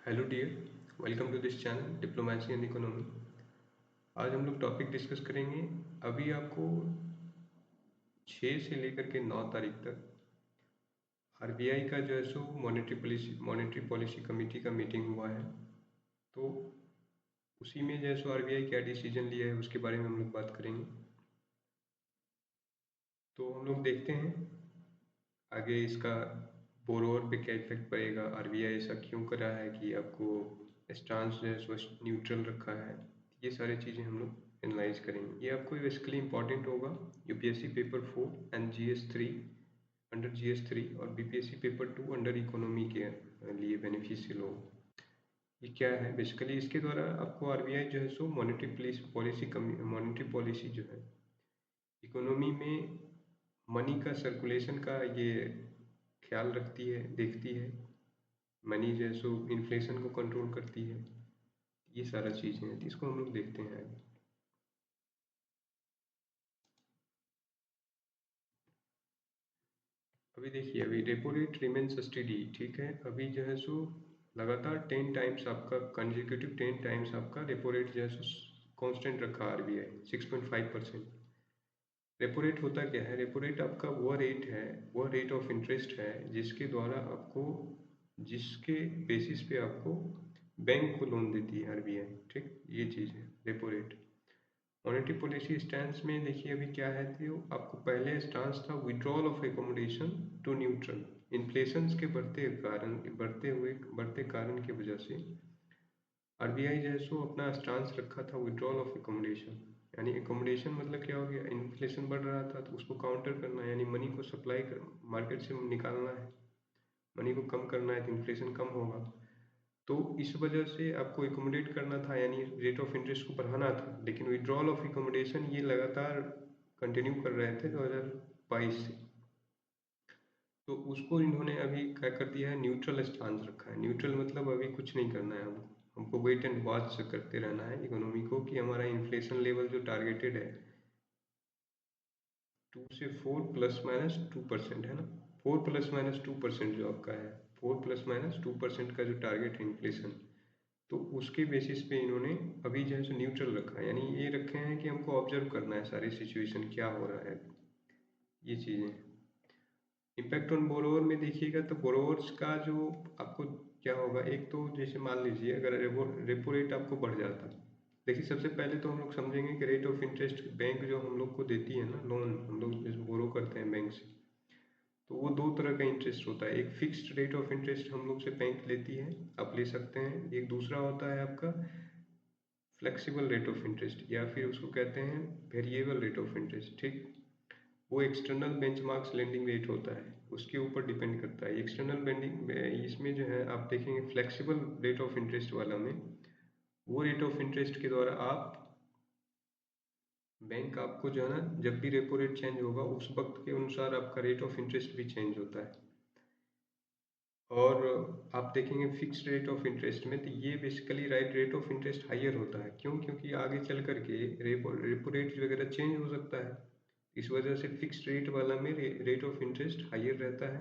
Hello dear, welcome to this channel diplomacy and economy. आज हम लोग टॉपिक डिस्कस करेंगे। अभी आपको 6 से लेकर के 9 तारीख तक आरबीआई का जो है सो मॉनेटरी पॉलिसी कमेटी का मीटिंग हुआ है। तो उसी में जो है सो आरबीआई क्या डिसीजन लिया है उसके बारे में हम लोग बात करेंगे। तो हम लोग देखते हैं आगे इसका बोरोवर पे क्या इफेक्ट पड़ेगा, आरबीआई ऐसा क्यों कर रहा है कि आपको स्टांस जो है सो न्यूट्रल रखा है। ये सारी चीज़ें हम लोग एनालाइज करेंगे। ये आपको बेसिकली इंपॉर्टेंट होगा UPSC paper 4 and GS 3 under GS 3 और बीपीएससी पेपर 2 अंडर इकोनॉमी के लिए बेनिफिशियल होगा। ये क्या है बेसिकली, इसके द्वारा आपको आरबीआई जो है सो मॉनेटरी पॉलिसी जो है इकोनॉमी में मनी का सर्कुलेशन का ये ख्याल रखती है, देखती है। मनी जो है सो इन्फ्लेशन को कंट्रोल करती है। ये सारा चीज़ें हैं, तो इसको हम लोग देखते हैं आगे। अभी देखिए, अभी रेपो रेट रिमेन्स स्टेडी, ठीक है। अभी जो है सो लगातार 10 टाइम्स आपका कंजिक्यूटिव 10 टाइम्स आपका रेपो रेट जो है सो कांस्टेंट रखा आरबीआई 6.5%। रेपो रेट होता क्या है? रेपो रेट आपका वह रेट है, वह रेट ऑफ इंटरेस्ट है जिसके द्वारा आपको, जिसके बेसिस पे आपको बैंक को लोन देती है आरबीआई, ठीक। ये चीज़ है repo rate. Monetary policy stance में देखिए अभी क्या है, तो आपको पहले स्टांस था withdrawal of accommodation to neutral. Inflation के बढ़ते कारण की वजह से आरबीआई जो है सो अपना स्टांस रखा था विड्रॉल ऑफ एकोमोडेशन। यानी एकोमोडेशन मतलब क्या हो गया, इन्फ्लेशन बढ़ रहा था तो उसको काउंटर करना है, यानी मनी को सप्लाई कर मार्केट से निकालना है, मनी को कम करना है तो इन्फ्लेशन कम होगा। तो इस वजह से आपको एकोमोडेट करना था, यानी रेट ऑफ इंटरेस्ट को बढ़ाना था। लेकिन विड्रॉल ऑफ एकोमोडेशन ये लगातार कंटिन्यू कर रहे थे 2022 से। तो उसको इन्होंने अभी क्या कर दिया है, न्यूट्रल स्टांस रखा है। न्यूट्रल मतलब अभी कुछ नहीं करना है हमको वेट एंड वॉच करते रहना है इकोनॉमी को, कि हमारा इन्फ्लेशन लेवल जो टारगेटेड है 2 से 4 ± 2% है ना। 4 ± 2% जो आपका है, 4 ± 2% का जो टारगेट है इन्फ्लेशन, तो उसके बेसिस पे इन्होंने अभी जो है सो न्यूट्रल रखा है। यानी ये रखे हैं कि हमको ऑब्जर्व करना है सारी सिचुएशन क्या हो रहा है, ये चीज़ें। इम्पैक्ट ऑन बोरोवर में देखिएगा तो बोरोवर्स का जो आपको क्या होगा, एक तो जैसे मान लीजिए अगर रेपो रेट आपको बढ़ जाता। देखिए सबसे पहले तो हम लोग समझेंगे कि रेट ऑफ इंटरेस्ट बैंक जो हम लोग को देती है ना लोन, हम लोग जैसे बोरो करते हैं बैंक से, तो वो दो तरह का इंटरेस्ट होता है। एक फिक्स्ड रेट ऑफ इंटरेस्ट हम लोग से बैंक लेती है, आप ले सकते हैं। एक दूसरा होता है आपका फ्लेक्सिबल रेट ऑफ इंटरेस्ट, या फिर उसको कहते हैं वेरिएबल रेट ऑफ इंटरेस्ट, ठीक। वो एक्सटर्नल बेंचमार्क्स लेंडिंग रेट होता है, उसके ऊपर डिपेंड करता है। एक्सटर्नल बेंडिंग इसमें जो है आप देखेंगे फ्लेक्सिबल रेट ऑफ इंटरेस्ट वाला में, वो रेट ऑफ इंटरेस्ट के द्वारा आप, बैंक आपको जो है ना, जब भी रेपो रेट चेंज होगा उस वक्त के अनुसार आपका रेट ऑफ इंटरेस्ट भी चेंज होता है। और आप देखेंगे फिक्स्ड रेट ऑफ इंटरेस्ट में, तो ये basically right rate of interest higher होता है। क्यों? क्योंकि आगे चल करके रेपो रेट वगैरह चेंज हो सकता है। इस वजह से फिक्स्ड रेट वाला में रेट ऑफ इंटरेस्ट हाइयर रहता है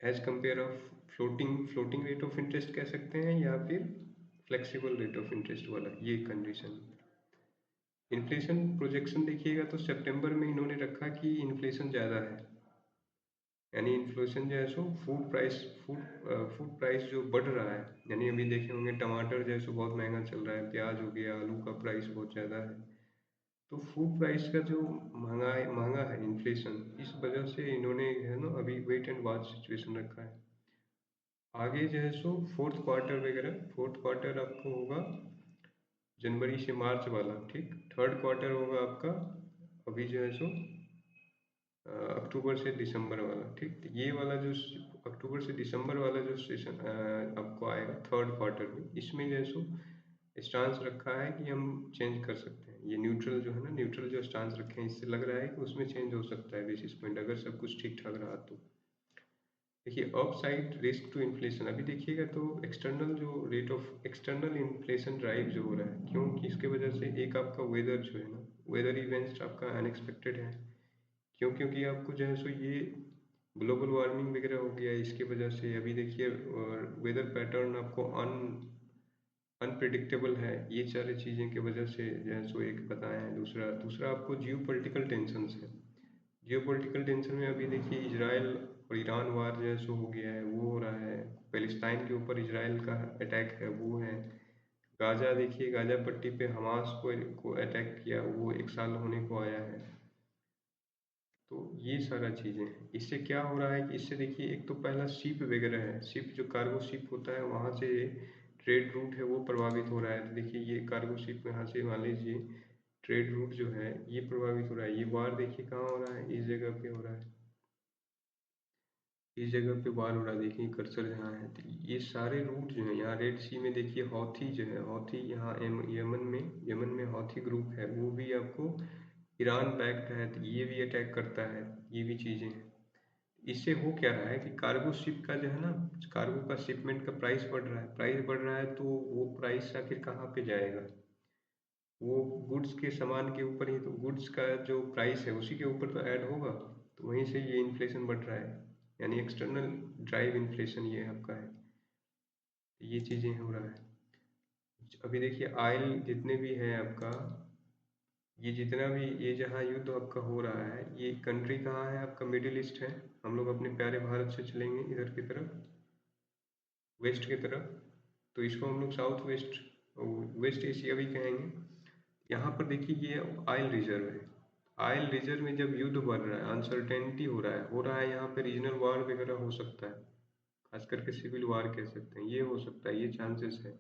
as compare of floating rate of interest कह सकते हैं, या फिर फ्लेक्सिबल रेट ऑफ इंटरेस्ट वाला, ये कंडीशन। इन्फ्लेशन प्रोजेक्शन देखिएगा तो सितंबर में इन्होंने रखा कि इन्फ्लेशन ज़्यादा है। यानी इन्फ्लेशन जो है सो फूड प्राइस जो बढ़ रहा है। यानी अभी देखे होंगे टमाटर जो है सो बहुत महंगा चल रहा है, प्याज हो गया, आलू का प्राइस बहुत ज़्यादा है। तो फूड प्राइस का जो महंगा है इन्फ्लेशन, इस वजह से इन्होंने है ना अभी वेट एंड वॉच सिचुएशन रखा है। आगे जो है सो फोर्थ क्वार्टर आपको होगा जनवरी से मार्च वाला, ठीक। थर्ड क्वार्टर होगा आपका अभी जो है सो अक्टूबर से दिसंबर वाला, ठीक। तो ये वाला जो अक्टूबर से दिसंबर वाला जो सेशन आपको आएगा थर्ड क्वार्टर में, इसमें जो है सो स्टांस रखा है कि हम चेंज कर सकते हैं। ये न्यूट्रल जो है ना, न्यूट्रल जो स्टांस रखे हैं, इससे लग रहा है कि उसमें चेंज हो सकता है बेसिस पॉइंट, अगर सब कुछ ठीक ठाक रहा तो। देखिए upside risk to inflation, अभी देखिएगा तो एक्सटर्नल जो rate of external inflation drive जो हो रहा है, क्योंकि इसके वजह से एक आपका वेदर जो है ना, वेदर इवेंट्स आपका अनएक्सपेक्टेड है। क्यों? क्योंकि आपको जो है सो ये ग्लोबल वार्मिंग वगैरह हो गया इसकी वजह से। अभी देखिए वेदर पैटर्न आपको अनप्रिडिक्टेबल है, ये सारी चीज़ें की वजह से जो है सो एक बताए हैं। दूसरा दूसरा आपको जियो पोलिटिकल टेंशन है। जियो पोलिटिकल टेंशन में अभी देखिए इजराइल और ईरान वार जो है सो हो गया है, वो हो रहा है। पैलेस्टाइन के ऊपर इजराइल का अटैक है, वो है। गाजा देखिए, गाजा पट्टी पे हमास को अटैक किया, वो 1 साल होने को आया है। तो ये सारा चीज़ें हैं। इससे क्या हो रहा है कि इससे देखिए एक तो पहला शिप वगैरह है, शिप जो कार्गो शिप होता है वहाँ से ट्रेड रूट है वो प्रभावित हो रहा है। तो देखिए ये कार्गो शिप यहाँ से मान लीजिए ट्रेड रूट जो है ये प्रभावित हो रहा है। ये वार देखिए कहाँ हो रहा है, इस जगह पे हो रहा है, इस जगह पे वार हो रहा है। देखिए कर्सर जहाँ है, तो ये सारे रूट जो है यहाँ रेड सी में देखिए हौथी जो है, हौथी यहाँ यमन में हौथी ग्रुप है, वो भी आपको ईरान बैक्ड है, तो ये भी अटैक करता है। ये भी चीज़ें हैं। इससे हो क्या रहा है कि कार्गो शिप का जो है ना, कार्गो का शिपमेंट का प्राइस बढ़ रहा है, प्राइस बढ़ रहा है, तो वो प्राइस आखिर कहाँ पे जाएगा? वो गुड्स के सामान के ऊपर ही, तो गुड्स का जो प्राइस है उसी के ऊपर तो ऐड होगा। तो वहीं से ये इन्फ्लेशन बढ़ रहा है, यानी एक्सटर्नल ड्राइव इन्फ्लेशन ये आपका है। ये चीज़ें हो रहा है। अभी देखिए ऑयल जितने भी है आपका, ये जितना भी ये जहाँ युद्ध आपका हो रहा है, ये कंट्री कहाँ है आपका? मिडिल ईस्ट है। हम लोग अपने प्यारे भारत से चलेंगे इधर की तरफ, वेस्ट की तरफ, तो इसको हम लोग साउथ वेस्ट, वेस्ट एशिया भी कहेंगे। यहाँ पर देखिए ये ऑयल रिजर्व है। ऑयल रिजर्व में जब युद्ध बढ़ रहा है, अनसर्टेनिटी हो रहा है यहाँ पे रीजनल वार वगैरह हो सकता है, खास करके सिविल वार कह सकते हैं, ये हो सकता है, ये चांसेस है,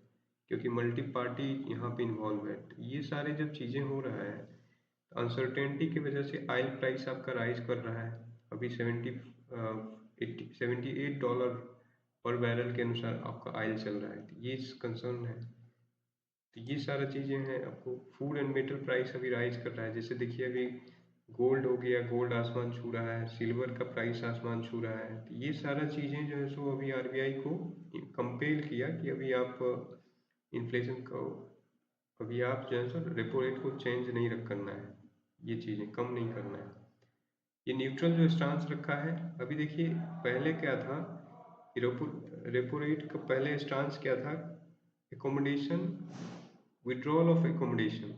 क्योंकि मल्टी पार्टी यहाँ पे इन्वॉल्व है। तो ये सारे जब चीज़ें हो रहा है, अनसर्टेनिटी की वजह से ऑयल प्राइस आपका राइज कर रहा है। अभी 78 डॉलर पर बैरल के अनुसार आपका ऑयल चल रहा है, तो ये कंसर्न है। तो ये सारा चीज़ें हैं। आपको फूड एंड मेटल प्राइस अभी राइज कर रहा है। जैसे देखिए अभी गोल्ड हो गया, गोल्ड आसमान छू रहा है, सिल्वर का प्राइस आसमान छू रहा है। तो ये सारा चीज़ें जो है सो अभी आरबीआई को कंपेल किया कि अभी आप इन्फ्लेशन को, अभी आप जो है सो रेपो रेट को चेंज नहीं रख करना है, ये चीज़ें कम नहीं करना है। ये न्यूट्रल जो स्टांस रखा है। अभी देखिए पहले क्या था, रेपो रेपो रेट का पहले स्टांस क्या था? Accommodation, withdrawal of accommodation.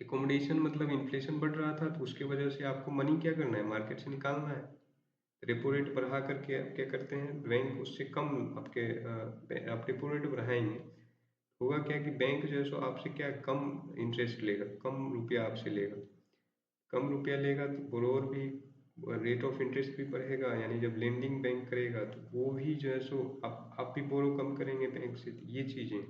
Accommodation मतलब इन्फ्लेशन बढ़ रहा था, तो उसके वजह से आपको मनी क्या करना है, मार्केट से निकालना है। रेपो रेट बढ़ा करके आप क्या करते हैं, बैंक उससे कम आपके आप रेपो रेट बढ़ाएंगे, होगा क्या कि बैंक जो है सो आपसे क्या कम इंटरेस्ट लेगा, कम रुपया आपसे लेगा। कम रुपया लेगा तो बोरोवर भी, रेट ऑफ इंटरेस्ट भी बढ़ेगा, यानी जब लेंडिंग बैंक करेगा तो वो भी जो है सो आप भी बोरो कम करेंगे बैंक से। तो ये चीज़ें,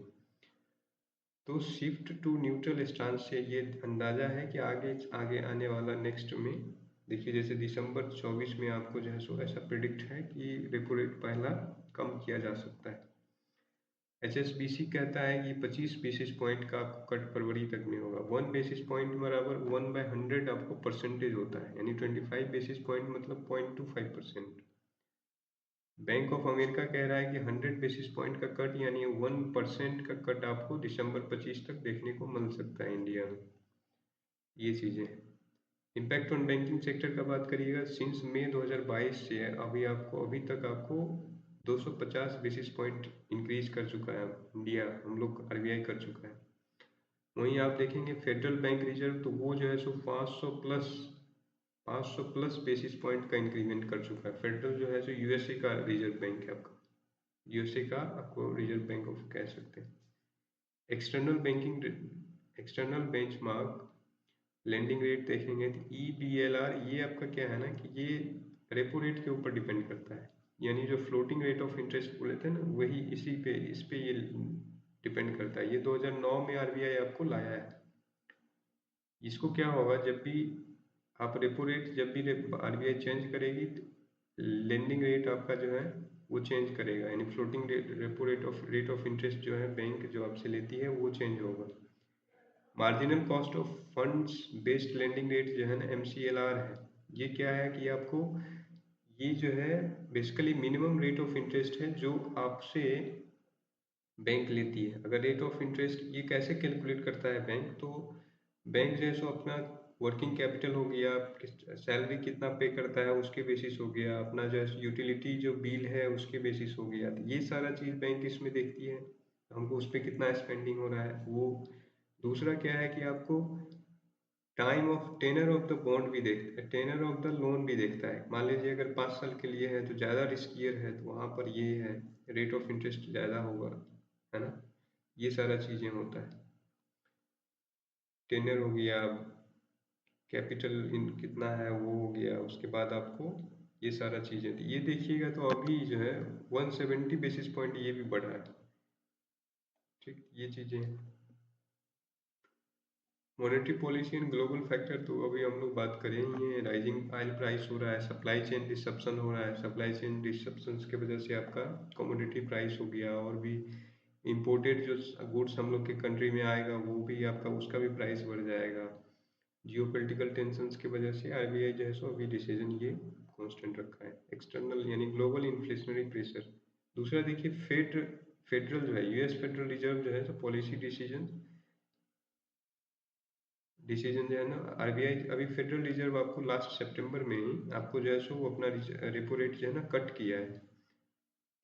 तो शिफ्ट टू न्यूट्रल स्टांस से ये अंदाजा है कि आगे आगे आने वाला नेक्स्ट में देखिए, जैसे दिसंबर 24 में आपको जो है सो ऐसा प्रिडिक्ट है कि रेपो रेट पहला कम किया जा सकता है। एचएसबीसी कहता है कि 25 बेसिस पॉइंट का आपको कट फरवरी तक में होगा। 1 बेसिस पॉइंट बराबर 1/100 आपको परसेंटेज होता है, यानी 25 बेसिस पॉइंट मतलब 0.25%। बैंक ऑफ अमेरिका कह रहा है कि 100 बेसिस पॉइंट का कट यानी 1% का कट आपको दिसंबर 25 तक देखने को मिल सकता है इंडिया में। ये चीज़ें हैं। इम्पैक्ट ऑन बैंकिंग सेक्टर का बात करिएगा, सिंस मई 2022 से अभी तक आपको 250 बेसिस पॉइंट इंक्रीज कर चुका है इंडिया, हम लोग आरबीआई कर चुका है। वहीं आप देखेंगे फेडरल बैंक रिजर्व, तो वो जो है सो 500 प्लस बेसिस पॉइंट का इंक्रीमेंट कर चुका है। फेडरल जो है सो यूएसए का रिजर्व बैंक है आपका, यूएसए का आपको रिजर्व बैंक ऑफ कह सकते हैं। External banking, external benchmark lending rate देखेंगे तो EBLR, ये आपका क्या है ना कि ये रेपो रेट के ऊपर डिपेंड करता है, यानी जो फ्लोटिंग रेट ऑफ इंटरेस्ट बोले थे ना, वही इस पे ये डिपेंड करता है। ये 2009 में आरबीआई आपको लाया है। इसको क्या होगा, जब भी आप रेपो रेट, जब भी आरबीआई चेंज करेगी तो लेंडिंग रेट आपका जो है वो चेंज करेगा, यानी floating rate, rate of interest जो है बैंक जो आपसे लेती है वो चेंज होगा। Marginal cost of funds based lending rate जो है ना, MCLR है। ये क्या है कि आपको, ये जो है basically minimum rate of interest है जो आपसे बैंक लेती है। अगर रेट ऑफ इंटरेस्ट ये कैसे कैलकुलेट करता है बैंक, तो बैंक जो है सो अपना वर्किंग कैपिटल हो गया, सैलरी कितना पे करता है उसके बेसिस हो गया, अपना जो यूटिलिटी जो बिल है उसके बेसिस हो गया। तो ये सारा चीज़ बैंक इसमें देखती है, हमको उस पर कितना स्पेंडिंग हो रहा है वो। दूसरा क्या है कि आपको time of tenor of the bond भी देखता है, टेनर ऑफ द लोन भी देखता है। मान लीजिए अगर 5 साल के लिए है तो ज़्यादा रिस्कियर है, तो वहाँ पर ये है रेट ऑफ इंटरेस्ट ज़्यादा होगा, है ना। ये सारा चीज़ें होता है, टेनर हो गया, कैपिटल इन कितना है वो हो गया, उसके बाद आपको ये सारा चीज़ें ये देखिएगा। तो अभी जो है 170 बेसिस पॉइंट ये भी बढ़ा है, ठीक, ये चीज़ें हैं। Monetary policy and global factor तो अभी हम लोग बात करें ही हैं। राइजिंग ऑयल प्राइस हो रहा है, सप्लाई चेन डिसरप्शन हो रहा है, सप्लाई चेन डिसरप्शन की वजह से आपका कमोडिटी प्राइस हो गया, और भी इंपोर्टेड जो गुड्स हम लोग के कंट्री में आएगा वो भी आपका उसका भी प्राइस बढ़ जाएगा। जियोपॉलिटिकल टेंशंस की वजह से आरबीआई जो है सो अभी डिसीजन ये कांस्टेंट रखा है। एक्सटर्नल यानी ग्लोबल इन्फ्लेशनरी प्रेशर। दूसरा देखिए फेडरल जो है यूएस फेडरल रिजर्व जो है सो पॉलिसी डिसीजन डिसीजन जो है ना, आरबीआई अभी फेडरल रिजर्व आपको लास्ट सितंबर में ही आपको जो है सो वो अपना रेपो रेट जो है ना कट किया है।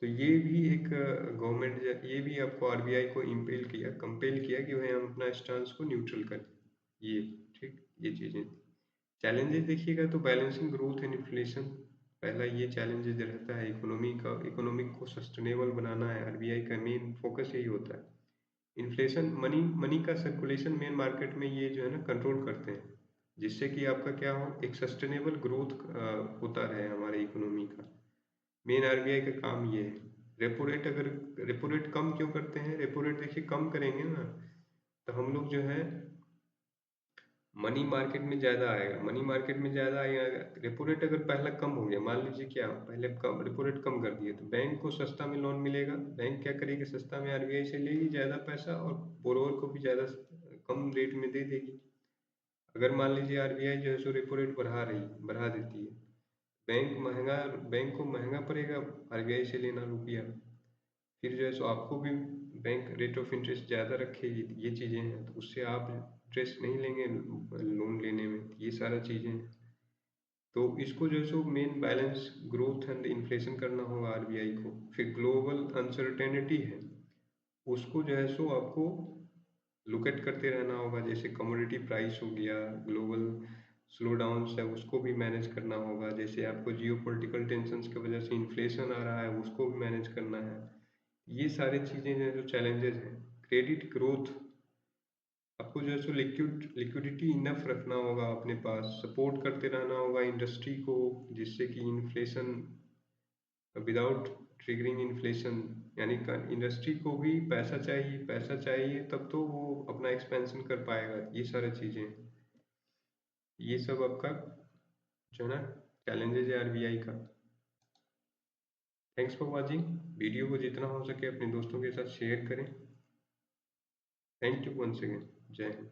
तो ये भी एक गवर्नमेंट ये भी आपको आरबीआई को कंपेल किया कि भाई हम अपना स्टांस को न्यूट्रल करें, ये, ठीक, ये चीज़ें। चैलेंजेस देखिएगा तो बैलेंसिंग ग्रोथ एंड इन्फ्लेशन, पहला ये चैलेंजेस रहता है। इकोनॉमिक को सस्टेनेबल बनाना है, आरबीआई का मेन फोकस यही होता है। इन्फ्लेशन, मनी मनी का सर्कुलेशन मेन मार्केट में ये जो है ना कंट्रोल करते हैं, जिससे कि आपका क्या हो, एक सस्टेनेबल ग्रोथ होता रहे हमारे इकोनॉमी का। मेन आरबीआई का काम ये है। रेपो रेट अगर रेपो रेट कम क्यों करते हैं, रेपो रेट देखिए कम करेंगे ना तो हम लोग जो है मनी मार्केट में ज़्यादा आएगा, मनी मार्केट में ज़्यादा आएगा। रेपो रेट अगर पहला कम हो गया, मान लीजिए क्या पहले कम रेपो रेट कम कर दिए, तो बैंक को सस्ता में लोन मिलेगा, बैंक क्या करेगी, सस्ता में आरबीआई से लेगी ज़्यादा पैसा, और बोरोवर को भी ज़्यादा कम रेट में दे देगी। अगर मान लीजिए आरबीआई जो है सो रेपो रेट बढ़ा देती है, बैंक को महंगा पड़ेगा आरबीआई से लेना रुपया, फिर जो है सो आपको भी बैंक रेट ऑफ इंटरेस्ट ज़्यादा रखेगी। ये चीज़ें हैं, तो उससे आप इंटरेस्ट नहीं लेंगे लोन लेने में, ये सारा चीज़ें हैं। तो इसको जो है so main balance growth and inflation करना होगा आरबीआई को। फिर ग्लोबल अनसर्टेनिटी है, उसको जो है सो आपको लुक एट करते रहना होगा, जैसे कमोडिटी प्राइस हो गया, ग्लोबल स्लो डाउन है उसको भी मैनेज करना होगा, जैसे आपको जियो पोलिटिकल टेंशन की वजह से इन्फ्लेशन आ रहा है उसको भी मैनेज करना है। ये सारी चीज़ें जो है जो चैलेंजेस हैं। क्रेडिट ग्रोथ, आपको जो है सो लिक्विडिटी इनफ रखना होगा अपने पास, सपोर्ट करते रहना होगा इंडस्ट्री को, जिससे कि इन्फ्लेशन विदाउट ट्रिगरिंग इन्फ्लेशन, यानी इंडस्ट्री को भी पैसा चाहिए तब तो वो अपना एक्सपेंशन कर पाएगा। ये सारी चीज़ें, ये सब आपका जो है ना चैलेंजेस है आरबीआई का। थैंक्स फॉर वॉचिंग, वीडियो को जितना हो सके अपने दोस्तों के साथ शेयर करें। थैंक यू वंस अगेन, जय हिंद।